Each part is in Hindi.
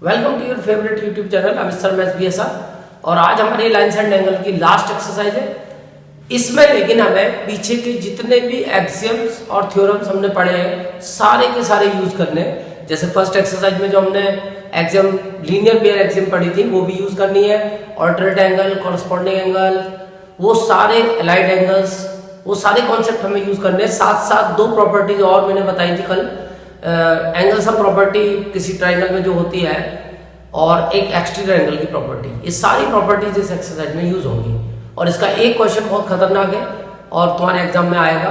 Welcome to your favourite YouTube channel Amit sir maths BSR। और आज हमारी लाइन्स एंड एंगल की लास्ट एक्सरसाइज है। इसमें लेकिन हमें पीछे के जितने भी एक्सियम्स और थ्योरम्स हमने पढ़े हैं सारे के सारे यूज करने हैं। जैसे फर्स्ट एक्सरसाइज में जो हमने एक्सियम लीनियर पेयर एक्सियम पढ़ी थी वो भी यूज करनी है। ऑल्टरनेट एंगल, कॉरस्पॉन्डिंग एंगल, वो सारे एलाइड एंगल्स, वो सारे कॉन्सेप्ट हमें यूज करने हैं। साथ साथ दो प्रॉपर्टीज और मैंने बताई थी कल, एंगल सम प्रॉपर्टी किसी ट्राइंगल में जो होती है और एक एक्सटीरियर एंगल की प्रॉपर्टी, ये सारी प्रॉपर्टीज इस एक्सरसाइज में यूज होंगी। और इसका एक क्वेश्चन बहुत खतरनाक है और तुम्हारे एग्जाम में आएगा।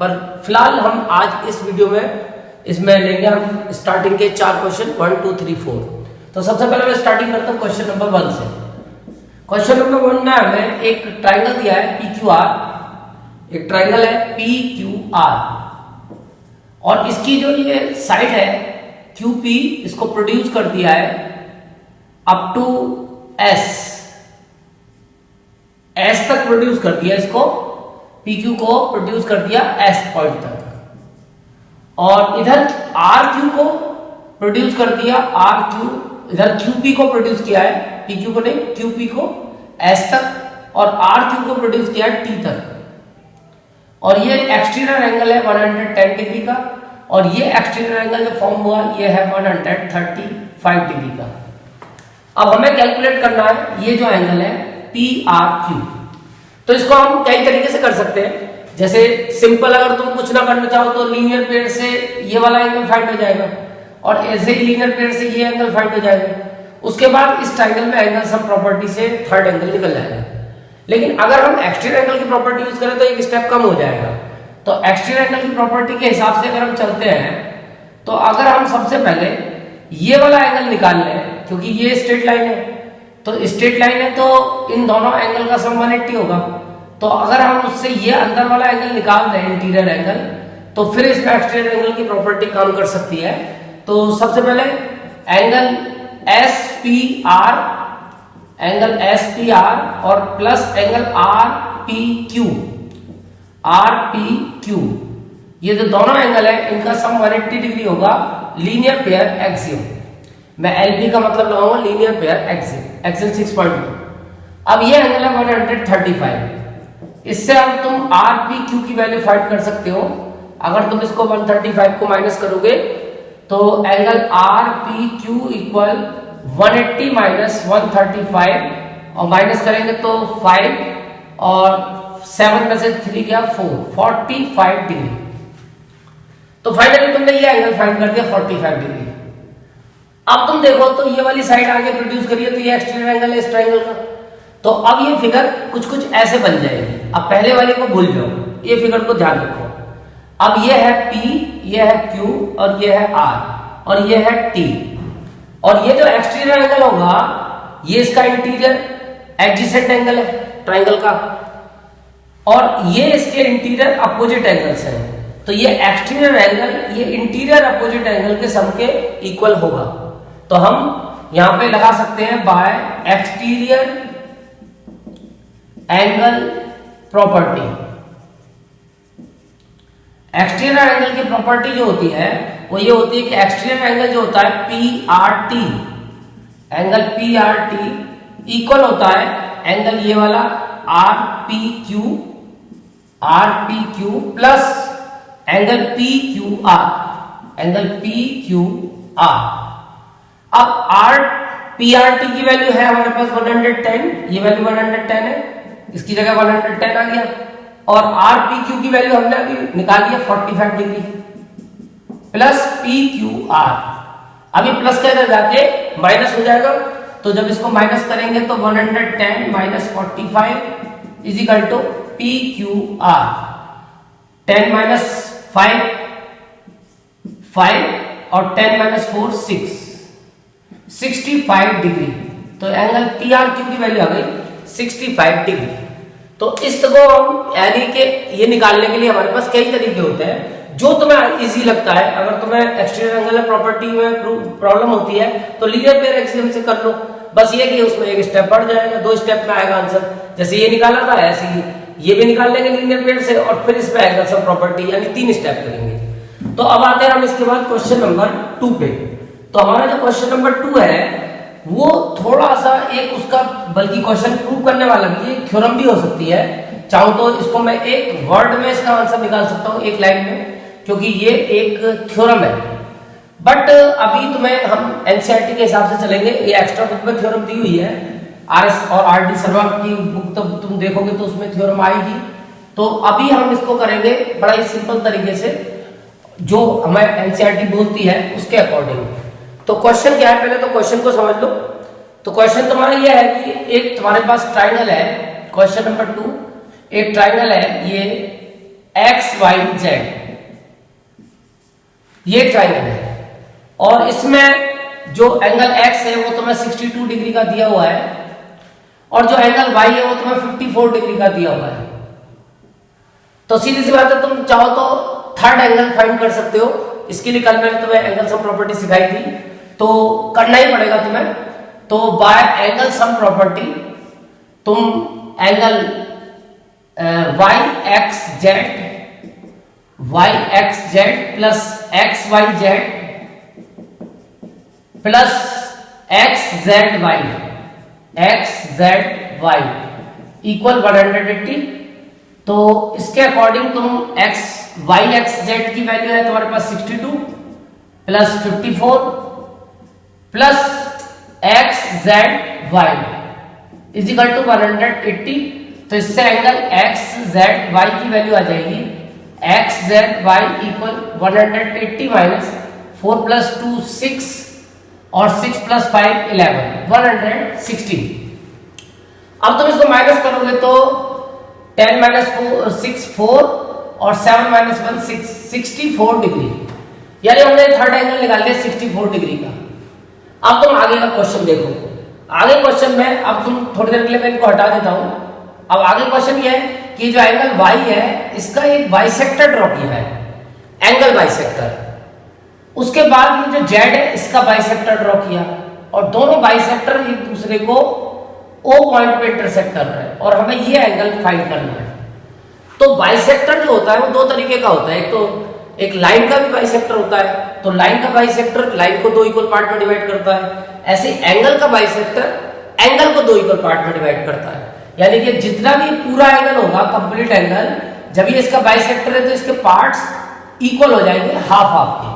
पर फिलहाल हम आज इस वीडियो में इसमें लेंगे हम स्टार्टिंग के 4 क्वेश्चन 1 2 3 4। तो सबसे पहले मैं स्टार्टिंग करता हूँ क्वेश्चन नंबर 1 से। क्वेश्चन नंबर 1 में हमें एक ट्राइंगल दिया है PQR, एक ट्राइंगल है PQR और इसकी जो ये साइड है QP इसको प्रोड्यूस कर दिया है अप टू S तक प्रोड्यूस कर दिया, इसको PQ को प्रोड्यूस कर दिया S पॉइंट तक। और इधर RQ को प्रोड्यूस कर दिया RQ, इधर QP को प्रोड्यूस किया है, PQ को नहीं QP को S तक और RQ को प्रोड्यूस किया है T तक। और ये एक्सटीरियर एंगल है 110 डिग्री का और ये एक्सटीरियर एंगल जो फॉर्म हुआ ये है 135 डिग्री का। अब हमें कैलकुलेट करना है ये जो एंगल है PRQ। तो इसको हम कई तरीके से कर सकते हैं। जैसे सिंपल अगर तुम कुछ ना करना चाहो तो लीनियर पेयर से ये वाला एंगल फाइंड हो जाएगा और ऐसे ही लीनियर पेयर से ये एंगल फाइंड हो जाएगा। उसके बाद इस ट्रायंगल में एंगल सम प्रॉपर्टी से थर्ड एंगल निकल जाएगा। लेकिन अगर हम एक्सटीरियर एंगल की प्रॉपर्टी यूज करें तो एक स्टेप कम हो जाएगा। तो एक्सटीरियर एंगल की प्रॉपर्टी के हिसाब से अगर हम चलते हैं तो अगर हम सबसे पहले ये वाला एंगल निकाल लें, क्योंकि ये स्ट्रेट लाइन है, तो स्ट्रेट लाइन है तो इन दोनों एंगल का सम 180 होगा। तो अगर हम उससे ये अंदर वाला एंगल निकाल दें इंटीरियर एंगल, तो फिर इसमें एक्सटीरियर एंगल की प्रॉपर्टी काम कर सकती है। तो सबसे पहले एंगल SPR और प्लस एंगल RPQ, ये जो दोनों एंगल है इनका सम 180 डिग्री होगा लीनियर पेयर एक्सियम। मैं LP का मतलब लगाऊंगा लीनियर पेयर एक्सियम 6.1। अब ये एंगल है 135। इससे अब तुम RPQ की वैल्यू फाइंड कर सकते हो। अगर तुम इसको 135 को माइनस करोगे तो एंगल RPQ इक्वल 180 माइनस 135 और माइनस करेंगे तो 5 और 7 में से 3 गया 4, 45 डिग्री। तो फाइनली तुमने ये एंगल फाइंड कर दिया 45 डिग्री। अब तुम देखो तो ये वाली साइड आगे प्रोड्यूस करिए तो ये एक्सटीरियर एंगल है इस ट्रायंगल का। तो अब ये फिगर कुछ ऐसे बन जाएगी। अब पहले वाले को भूल जाओ, ये फिगर को ध्यान रखो। अब ये है P, ये है Q और ये है R और ये है T। और ये जो एक्सटीरियर एंगल होगा ये इसका इंटीरियर एडजेसेंट एंगल है ट्रायंगल का और ये इसके इंटीरियर अपोजिट एंगल्स हैं। तो ये एक्सटीरियर एंगल ये इंटीरियर अपोजिट एंगल के सम के इक्वल होगा। तो हम यहां पे लगा सकते हैं bye exterior angle property. Exterior angle की प्रॉपर्टी जो होती है वो ये होती है कि एक्सटीरियर एंगल जो होता है PRT, एंगल PRT इक्वल होता है एंगल ये वाला RPQ प्लस एंगल PQR। अब PRT की वैल्यू है हमारे पास 110, ये वैल्यू 110 है, इसकी जगह 110 आ गया। और RPQ की वैल्यू हमने अभी निकाली है 45 डिग्री प्लस PQR। अभी प्लस के इधर जाके माइनस हो जाएगा, तो जब इसको माइनस करेंगे तो 110 minus 45 is equal to PQR। 10 minus 5 और 10 माइनस 4 6, 65 डिग्री। तो एंगल PRQ की वैल्यू आ गई 65 डिग्री। तो इसको हम यानी कि ये निकालने के लिए हमारे पास कई तरीके होते हैं जो तुम्हें इजी लगता है। अगर तुम्हें एक्सटीरियर एंगल प्रॉपर्टी में प्रॉब्लम होती है तो लीनियर पेयर एक्सियम से कर लो। बस ये कि उसमें एक स्टेप बढ़ जाएगा, 2 स्टेप में आएगा आंसर। जैसे ये निकाला था ऐसे ही ये भी निकाल लेंगे लीनियर पेयर से और फिर इस पे एंगल सम प्रॉपर्टी यानी 3 स्टेप करेंगे। तो अब आते हैं हम इसके बाद क्वेश्चन नंबर 2 पे। तो हमारा जो क्वेश्चन नंबर 2 है वो थोड़ा सा एक उसका, बल्कि क्वेश्चन प्रूव करने वाला भी है, थ्योरम भी हो सकती है। चाहूं तो इसको मैं एक वर्ड में इसका आंसर निकाल सकता हूं, एक लाइन में, क्योंकि ये एक थ्योरम है। बट अभी तुम्हें हम एनसीईआरटी के हिसाब से चलेंगे। ये एक्स्ट्रा बुक में थ्योरम दी हुई है, आरएस और आरडी शर्मा की बुक तो तुम देखोगे तो उसमें थ्योरम आएगी। तो अभी हम इसको करेंगे बड़ा ही सिंपल तरीके से, जो हमें एनसीईआरटी बोलती है उसके अकॉर्डिंग। तो क्वेश्चन क्या है, पहले तो क्वेश्चन को समझ लो। तो क्वेश्चन तुम्हारा यह है कि एक तुम्हारे पास ट्राइंगल है, क्वेश्चन नंबर 2, एक ट्राइंगल है ये एक्स वाई जेड, ये ट्राइंगल है और इसमें जो एंगल एक्स है वो तुम्हें 62 डिग्री का दिया हुआ है और जो एंगल वाई है वो तुम्हें 54 डिग्री का दिया हुआ है। तो सीधी सी बात है, तुम चाहो तो थर्ड एंगल फाइंड कर सकते हो। इसके लिए कल मैंने तुम्हें एंगल सम प्रॉपर्टी सिखाई थी, तो करना ही पड़ेगा तुम्हें। तो बाय एंगल सम प्रॉपर्टी तुम angle Y X Z plus X Y Z plus X Z Y equal 180। तो इसके अकॉर्डिंग तुम वाई एक्स जेड की वैल्यू है तुम्हारे पास 62 plus 54 plus X Z Y is equal to 180। तो इससे एंगल एक्स जेड वाई की वैल्यू आ जाएगी X Z Y equal 180 minus 4 plus 2 6 और 6 प्लस 5 11 160। अब तुम इसको माइनस करोगे तो 10 माइनस 6 4 और 7 माइनस 1 6 64 डिग्री, यानी हमने थर्ड एंगल निकाल लिया 64 डिग्री का। अब तुम आगे का क्वेश्चन देखो। आगे क्वेश्चन में अब तुम थोड़ी देर के लिए मैं इनको हटा देता हूं। अब आगे क्वेश्चन ये है कि जो एंगल y है इसका एक बाइसेक्टर ड्रॉ किया है, एंगल बाइसेक्टर। उसके बाद ये जो z है इसका बाइसेक्टर ड्रॉ किया और दोनों बाइसेक्टर एक दूसरे को O पॉइंट पे इंटरसेक्ट कर रहे हैं और हमें ये एंगल फाइंड करना है। तो बाइसेक्टर जो होता है वो दो तरीके का होता है, एक तो एक लाइन का भी बाइसेक्टर होता है, तो लाइन का बाइसेक्टर लाइन को 2 इक्वल पार्ट में डिवाइड करता है। ऐसे एंगल का बाइसेक्टर एंगल को 2 इक्वल पार्ट में डिवाइड करता है। यानी कि जितना भी पूरा एंगल होगा, कंप्लीट एंगल, जब ये इसका बाइसेक्टर है तो इसके पार्ट्स इक्वल हो जाएंगे हाफ हाफ के।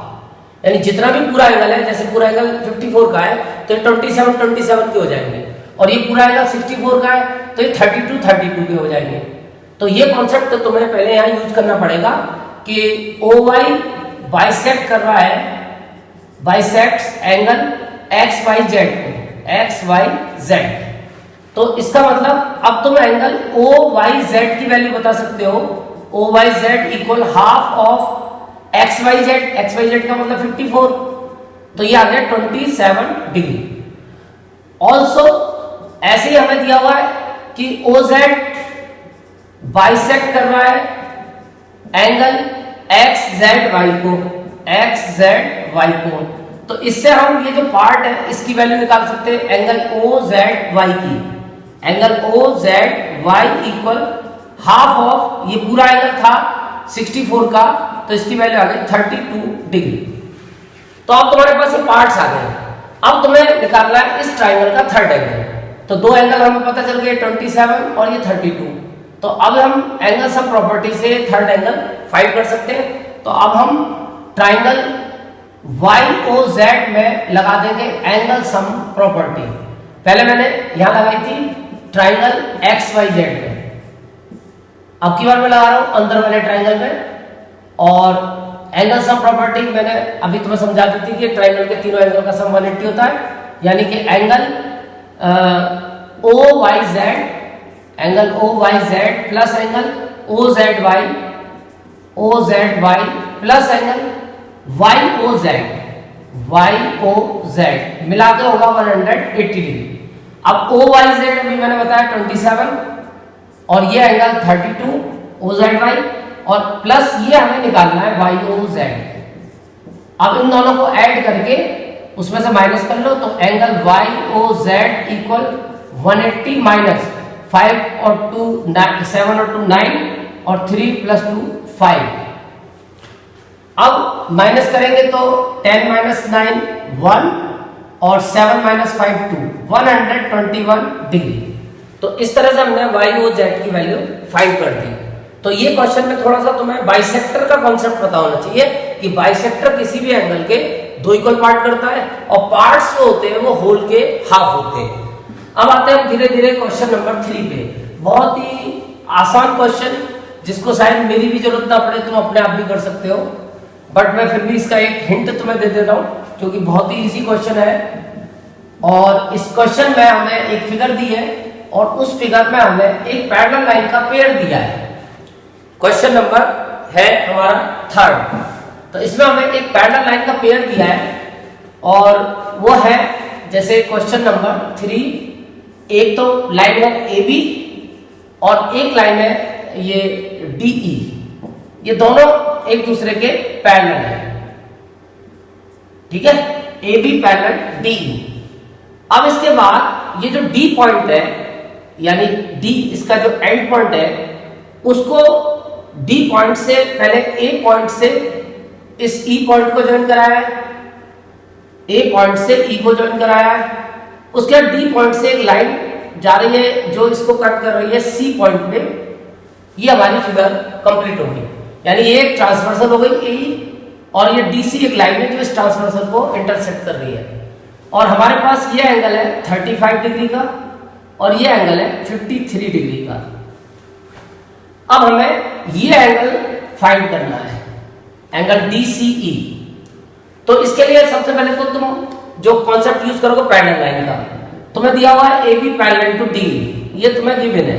यानी जितना भी पूरा एंगल है, जैसे पूरा एंगल 54 का है तो 27 के हो जाएंगे और ये पूरा एंगल 64 का है तो ये 32 के हो जाएंगे। तो ये कॉन्सेप्ट तुम्हें पहले यहाँ यूज करना पड़ेगा कि OY बाइसेक्ट कर रहा है, बाइसेक्ट्स एंगल XYZ। तो इसका मतलब अब तुम एंगल OYZ की वैल्यू बता सकते हो। OYZ equal half of XYZ का मतलब 54, तो ये आ गया 27 डिग्री। ऑल्सो ऐसे ही हमें दिया हुआ है कि OZ बाइसेक्ट कर रहा है एंगल XZY को। तो इससे हम ये जो पार्ट है इसकी वैल्यू निकाल सकते हैं एंगल OZY की। Angle OZY equal half of, ये पूरा एंगल था 64 का तो इसकी वैल्यू आ गई 32 डिग्री। तो अब तुम्हारे पास ये पार्ट्स आ गए। अब तुम्हें निकालना है इस ट्राइंगल का थर्ड एंगल। तो दो एंगल हमें पता चल गए 27 और ये 32। तो अब हम एंगल सम प्रॉपर्टी से थर्ड एंगल फाइंड कर सकते हैं। तो अब हम ट्राइंगल YOZ में लगा देंगे एंगल सम प्रॉपर्टी। पहले मैंने यहां लगाई थी ट्राइंगल XYZ में, अब की बार मैं लगा रहा हूं अंदर वाले ट्राइंगल में। और एंगल सम प्रॉपर्टी मैंने अभी तुम्हें समझा दी थी कि ट्राइंगल के तीनों एंगल का सम 180 होता है, यानी कि angle OYZ plus angle OZY plus angle YOZ मिला के होगा 180 डिग्री। अब OYZ अभी मैंने बताया 27 और ये एंगल 32 OZY और प्लस ये हमें निकालना है YOZ। अब इन दोनों को ऐड करके उसमें से माइनस कर लो, तो एंगल YOZ इक्वल 180 माइनस 5 और 2 7 और 2 9 और 3 प्लस 2 5। अब माइनस करेंगे तो 10 माइनस 9 1 और 7 माइनस 5 2 121 डिग्री। तो इस तरह से हमने y और z की वैल्यू फाइंड कर दी। तो ये क्वेश्चन में थोड़ा सा तुम्हें बाइसेक्टर का कॉन्सेप्ट पता होना चाहिए कि बाइसेक्टर किसी भी एंगल के दो इक्वल पार्ट करता है और पार्ट्स जो होते हैं वो होल के हाफ होते हैं। अब आते हैं धीरे धीरे क्वेश्चन नंबर 3 पे। बहुत ही आसान क्वेश्चन जिसको शायद मेरी भी जरूरत ना पड़े, तुम अपने आप भी कर सकते हो, बट मैं फिर भी इसका एक हिंट तुम्हें दे देता हूं क्योंकि बहुत ही इजी क्वेश्चन है। और इस क्वेश्चन में हमें एक फिगर दी है और उस फिगर में हमें एक पैरेलल लाइन का पेड़ दिया है। क्वेश्चन नंबर है हमारा 3। तो इसमें हमें एक पैरेलल लाइन का पेड़ दिया है और वो है जैसे क्वेश्चन नंबर 3, एक तो लाइन है AB और एक लाइन है ये DE। ये दोनों एक दूसरे के पैरेलल है, ठीक है, AB पैरेलल DE। अब इसके बाद ये जो D पॉइंट है यानी D इसका जो एंड पॉइंट है उसको D पॉइंट से पहले A पॉइंट से इस E पॉइंट को ज्वाइन कराया है, A पॉइंट से E को ज्वाइन कराया है। उसके बाद D पॉइंट से एक लाइन जा रही है जो इसको कट कर रही है C पॉइंट पे। ये हमारी फिगर कंप्लीट होगी, यानी ये एक ट्रांसवर्सल हो गई AE और ये DC एक लाइन है जो इस ट्रांसवर्सल को इंटरसेक्ट कर रही है। और हमारे पास ये एंगल है 35 डिग्री का और ये एंगल है 53 डिग्री का। अब हमें ये एंगल फाइंड करना है, एंगल DCE। तो इसके लिए सबसे पहले तो तुम जो कॉन्सेप्ट यूज करोगे पैरेलल लाइन का, तुम्हें दिया हुआ है AB पैरेलल टू DE, ये तुम्हें गिवन है।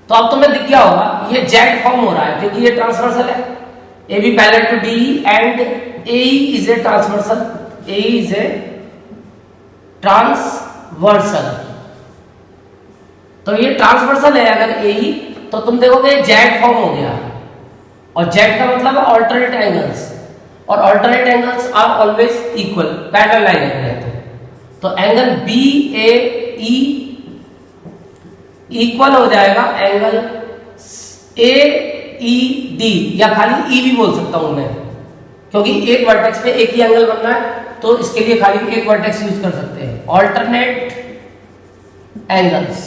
तो अब तुम्हें दिख गया होगा ये Z फॉर्म हो रहा है क्योंकि ये ट्रांसवर्सल है। AB parallel to DE and AE is a transversal, AE is a transversal. तो ये ट्रांसवर्सल है अगर AE, तो तुम देखोगे Z फॉर्म हो गया और Z का मतलब है ऑल्टरनेट एंगल्स और alternate angles are always equal parallel line है। तो एंगल BAE इक्वल हो जाएगा एंगल AED, या खाली E भी बोल सकता हूं मैं क्योंकि एक वर्टेक्स पे एक ही एंगल बनना है तो इसके लिए खाली एक वर्टेक्स यूज कर सकते हैं। ऑल्टरनेट एंगल्स,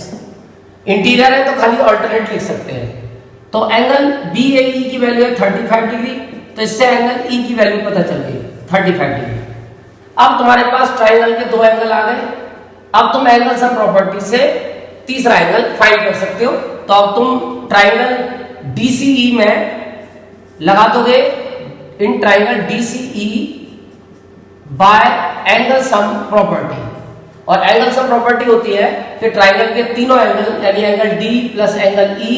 इंटीरियर है तो खाली ऑल्टरनेट लिख सकते हैं। तो एंगल BAE की वैल्यू है 35 डिग्री, तो इससे एंगल E की वैल्यू पता चल गई 35 डिग्री। अब तुम्हारे पास ट्राइंगल के दो एंगल आ गए। अब तुम एंगल सम प्रॉपर्टी से तीसरा एंगल फाइंड कर सकते हो। तो अब तुम ट्राइंगल DCE में लगा दोगे in triangle DCE bye angle sum property. और एंगल सम प्रॉपर्टी होती है कि ट्राइंगल के तीनों एंगल यानी angle D plus angle E,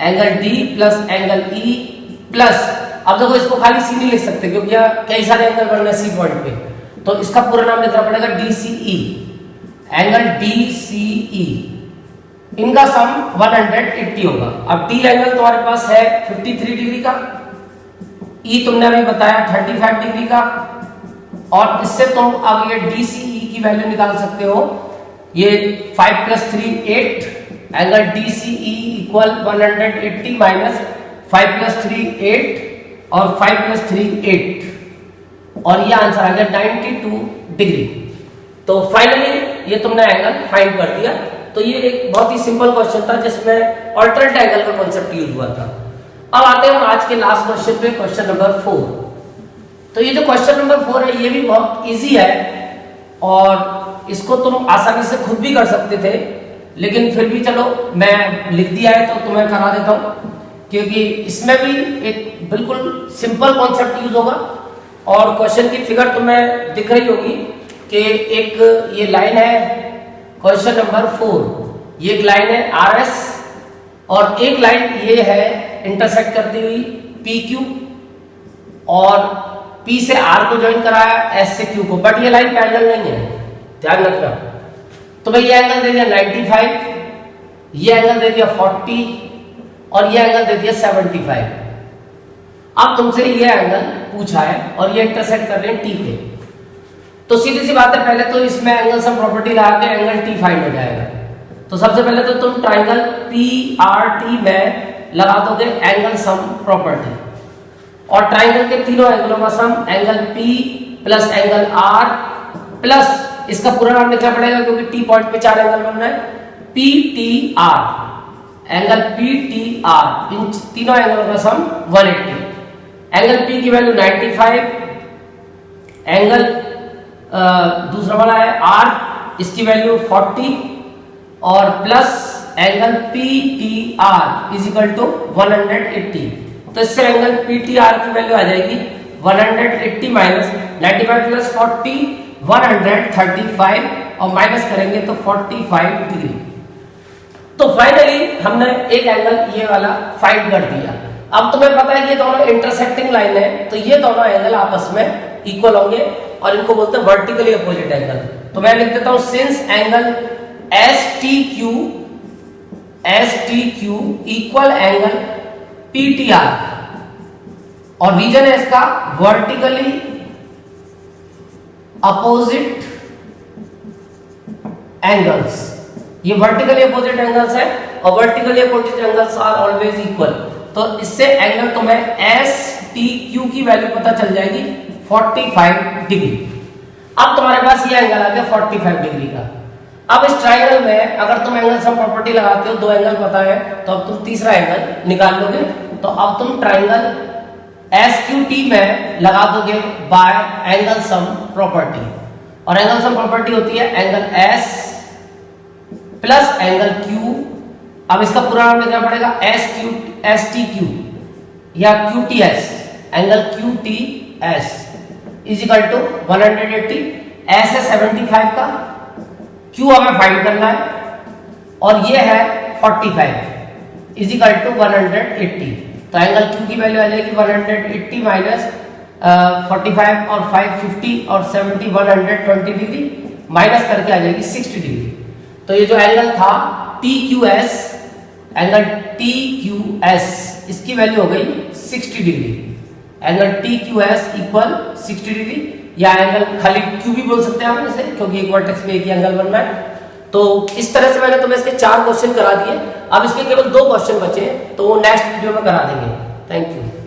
angle D plus angle E plus, अब देखो इसको खाली C नहीं लिख सकते क्योंकि यहाँ कई सारे एंगल बन रहे हैं C पॉइंट पे, तो इसका पूरा नाम लिखना पड़ेगा DCE, एंगल DCE। इनका सम 180 होगा। अब T एंगल तुम्हारे पास है 53 डिग्री का, E तुमने अभी बताया 35 डिग्री का, और इससे तुम अब ये DCE की वैल्यू निकाल सकते हो। ये 5 + 3 8, एंगल DCE इक्वल 180 माइनस 5 + 3 8 और 5 + 3 8, और ये आंसर आ गया 92 डिग्री। तो फाइनली ये तुमने एंगल फाइंड कर दिया। तो ये एक बहुत ही सिंपल क्वेश्चन था जिसमें ऑल्टरनेट एंगल का कॉन्सेप्ट यूज हुआ था। अब आते हैं हम आज के लास्ट क्वेश्चन पे, क्वेश्चन नंबर 4। तो ये जो क्वेश्चन नंबर 4 है ये भी बहुत इजी है और इसको तुम आसानी से खुद भी कर सकते थे, लेकिन फिर भी चलो मैं लिख दिया है तो तुम्हें करा देता हूं क्योंकि इसमें भी एक बिल्कुल सिंपल कॉन्सेप्ट यूज होगा। और क्वेश्चन की फिगर तुम्हें दिख रही होगी कि एक ये लाइन है क्वेश्चन नंबर 4, ये एक लाइन है RS और एक लाइन ये है इंटरसेक्ट करती हुई PQ, और P से R को ज्वाइन कराया S से Q को, बट ये लाइन पैरेलल नहीं है, ध्यान रखना। तो भाई ये एंगल दे दिया 95, ये एंगल दे दिया 40 और ये एंगल दे दिया 75। अब तुमसे ये एंगल पूछा है और ये इंटरसेक्ट कर रहे हैं T पे, तो सीधी सी बात है पहले तो इसमें एंगल सम प्रॉपर्टी लगा के एंगल T फाइंड हो जाएगा। तो सबसे पहले तो तुम ट्राइंगल PRT में लगा दोगे एंगल सम प्रॉपर्टी, और ट्राइंगल के तीनों एंगलों का sum angle P plus angle R plus इसका पूरा नाम लिखना पड़ेगा क्योंकि T पॉइंट पे 4 एंगल बन रहा है, PTR, एंगल PTR, इन तीनों एंगलों का सम 180। एंगल P की वैल्यू 95, एंगल दूसरा वाला है R, इसकी वैल्यू 40 और plus angle PTR is equal to 180। तो इससे एंगल PTR की वैल्यू आ जाएगी 180 माइनस 95 प्लस 40 135 और माइनस करेंगे तो 45 डिग्री। तो फाइनली हमने एक एंगल ये वाला फाइंड कर दिया। अब तुम्हें पता है कि ये दोनों इंटरसेक्टिंग लाइन है, तो ये दोनों एंगल आपस में इक्वल होंगे और इनको बोलते हैं वर्टिकली अपोजिट एंगल। तो मैं लिख देता हूं since angle STQ equal angle PTR और रीजन है इसका वर्टिकली अपोजिट एंगल्स। ये वर्टिकली अपोजिट एंगल्स है और vertically opposite angles are always equal. तो इससे एंगल तुम्हें STQ की वैल्यू पता चल जाएगी 45 डिग्री। अब तुम्हारे पास ये एंगल आ गया 45 डिग्री का। अब इस ट्राइंगल में अगर तुम एंगल सम प्रॉपर्टी लगाते हो, दो एंगल पता है, तो अब तुम तीसरा एंगल निकाल लोगे। तो अब तुम ट्राइंगल SQT में लगा दोगे बाय एंगल सम प्रॉपर्टी, और एंगल सम प्रॉपर्टी होती है angle S plus angle Q। अब इसका पूरा नाम लिखना पड़ेगा STQ या QTS, angle QTS is equal to 180। S है 75 का, Q हमें फाइंड करना है और ये है 45 इज इक्वल टू 180। तो एंगल Q की वैल्यू आ जाएगी 180 माइनस 45 और 550 और 70 120 डिग्री माइनस करके आ जाएगी 60 डिग्री। तो ये जो एंगल था TQS, एंगल TQS इसकी वैल्यू हो गई 60 degree. Angle TQS equal 60 degree, या एंगल खाली Q भी बोल सकते हैं हम इसे, क्योंकि एक वर्टेक्स में एक ही एंगल बन रहा है। तो इस तरह से मैंने तुम्हें इसके 4 क्वेश्चन करा दिए। अब इसके केवल 2 क्वेश्चन बचे, तो वो नेक्स्ट वीडियो में करा देंगे। Thank you.